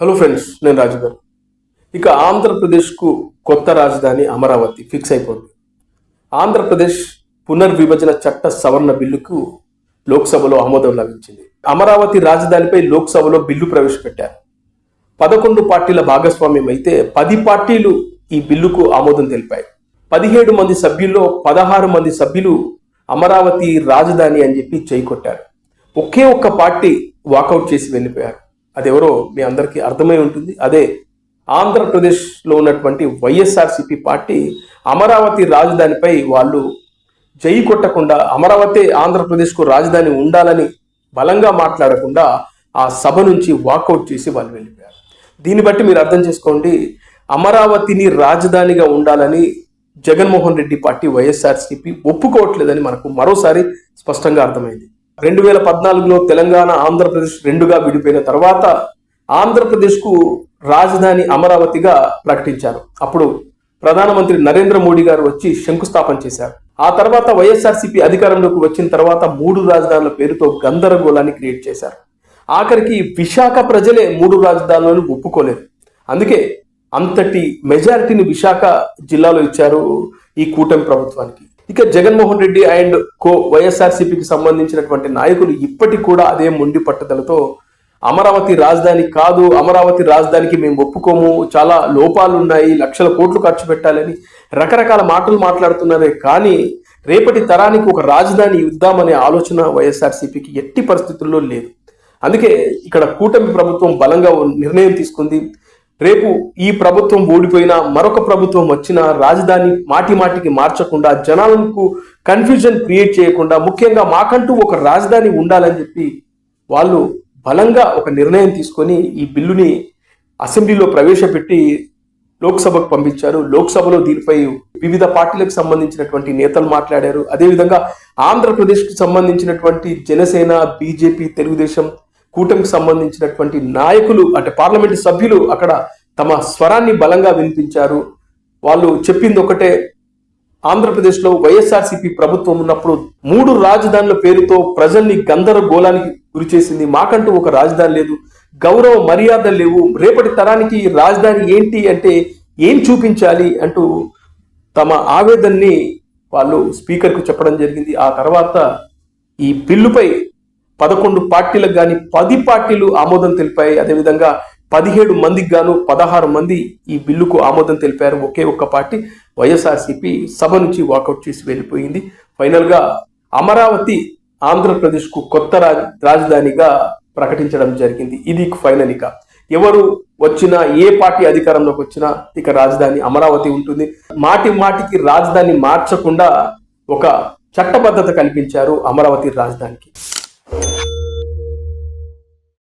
Hello friends, నేను రాజు గారు. ఇక ఆంధ్రప్రదేశ్కు కొత్త రాజధాని అమరావతి ఫిక్స్ అయిపోయింది. ఆంధ్రప్రదేశ్ పునర్విభజన చట్ట సవరణ బిల్లుకు లోక్సభలో ఆమోదం లభించింది. అమరావతి రాజధానిపై లోక్సభలో బిల్లు ప్రవేశపెట్టారు. 11 పార్టీల భాగస్వామ్యం అయితే 10 పార్టీలు ఈ బిల్లుకు ఆమోదం తెలిపాయి. 17 మంది సభ్యుల్లో 16 మంది సభ్యులు అమరావతి రాజధాని అని చెప్పి చేయికొట్టారు. ఒకే ఒక్క పార్టీ వాకౌట్ చేసి వెళ్ళిపోయారు. అదెవరో మీ అందరికీ అర్థమై ఉంటుంది. అదే ఆంధ్రప్రదేశ్లో ఉన్నటువంటి వైఎస్ఆర్సిపి పార్టీ అమరావతి రాజధానిపై వాళ్ళు జై కొట్టకుండా అమరావతి ఆంధ్రప్రదేశ్కు రాజధాని ఉండాలని బలంగా మాట్లాడకుండా ఆ సభ నుంచి వాకౌట్ చేసి వాళ్ళు వెళ్ళిపోయారు. దీన్ని బట్టి మీరు అర్థం చేసుకోండి, అమరావతిని రాజధానిగా ఉండాలని జగన్మోహన్ రెడ్డి పార్టీ వైఎస్ఆర్సిపి ఒప్పుకోవట్లేదని మనకు మరోసారి స్పష్టంగా అర్థమైంది. 2014లో తెలంగాణ ఆంధ్రప్రదేశ్ రెండుగా విడిపోయిన తర్వాత ఆంధ్రప్రదేశ్కు రాజధాని అమరావతిగా ప్రకటించారు. అప్పుడు ప్రధానమంత్రి నరేంద్ర మోడీ గారు వచ్చి శంకుస్థాపన చేశారు. ఆ తర్వాత వైఎస్ఆర్సిపి అధికారంలోకి వచ్చిన తర్వాత 3 రాజధానుల పేరుతో గందరగోళాన్ని క్రియేట్ చేశారు. ఆఖరికి విశాఖ ప్రజలే 3 రాజధానులను ఒప్పుకోలేదు. అందుకే అంతటి మెజారిటీని విశాఖ జిల్లాలో ఇచ్చారు ఈ కూటమి ప్రభుత్వానికి. ఇక జగన్మోహన్ రెడ్డి అండ్ వైఎస్ఆర్సిపికి సంబంధించినటువంటి నాయకులు ఇప్పటికి కూడా అదే మొండి పట్టుదలతో అమరావతి రాజధాని కాదు, అమరావతి రాజధానికి మేము ఒప్పుకోము, చాలా లోపాలు ఉన్నాయి, లక్షల కోట్లు ఖర్చు పెట్టాలని రకరకాల మాటలు మాట్లాడుతున్నారే కానీ రేపటి తరానికి ఒక రాజధాని ఇద్దామనే ఆలోచన వైఎస్ఆర్సిపికి ఎట్టి పరిస్థితుల్లో లేదు. అందుకే ఇక్కడ కూటమి ప్రభుత్వం బలంగా నిర్ణయం తీసుకుంది. రేపు ఈ ప్రభుత్వం ఓడిపోయినా మరొక ప్రభుత్వం వచ్చినా రాజధాని మాటికి మార్చకుండా, జనాలకు కన్ఫ్యూజన్ క్రియేట్ చేయకుండా, ముఖ్యంగా మాకంటూ ఒక రాజధాని ఉండాలని చెప్పి వాళ్ళు బలంగా ఒక నిర్ణయం తీసుకొని ఈ బిల్లుని అసెంబ్లీలో ప్రవేశపెట్టి లోక్సభకు పంపించారు. లోక్సభలో దీనిపై వివిధ పార్టీలకు సంబంధించినటువంటి నేతలు మాట్లాడారు. అదేవిధంగా ఆంధ్రప్రదేశ్కి సంబంధించినటువంటి జనసేన, బీజేపీ, తెలుగుదేశం కూటమికి సంబంధించినటువంటి నాయకులు అంటే పార్లమెంటు సభ్యులు అక్కడ తమ స్వరాన్ని బలంగా వినిపించారు. వాళ్ళు చెప్పింది ఒకటే, ఆంధ్రప్రదేశ్లో వైఎస్ఆర్సిపి ప్రభుత్వం ఉన్నప్పుడు 3 రాజధానుల పేరుతో ప్రజల్ని గందరగోళానికి గురి చేసింది. మాకంటూ ఒక రాజధాని లేదు, గౌరవ మర్యాదలు లేవు, రేపటి తరానికి రాజధాని ఏంటి అంటే ఏం చూపించాలి అంటూ తమ ఆవేదనని వాళ్ళు స్పీకర్కు చెప్పడం జరిగింది. ఆ తర్వాత ఈ బిల్లుపై 11 పార్టీలకు కానీ 10 పార్టీలు ఆమోదం తెలిపాయి. అదేవిధంగా 17 మందికి గాను 16 మంది ఈ బిల్లుకు ఆమోదం తెలిపారు. ఒకే ఒక్క పార్టీ వైఎస్ఆర్సిపి సభ నుంచి వాకౌట్ చేసి వెళ్ళిపోయింది. ఫైనల్గా అమరావతి ఆంధ్రప్రదేశ్కు కొత్త రాజధానిగా ప్రకటించడం జరిగింది. ఇది ఫైనల్. ఇక ఎవరు వచ్చినా, ఏ పార్టీ అధికారంలోకి వచ్చినా ఇక రాజధాని అమరావతి ఉంటుంది. మాటికి రాజధాని మార్చకుండా ఒక చట్టబద్ధత కల్పించారు అమరావతి రాజధానికి.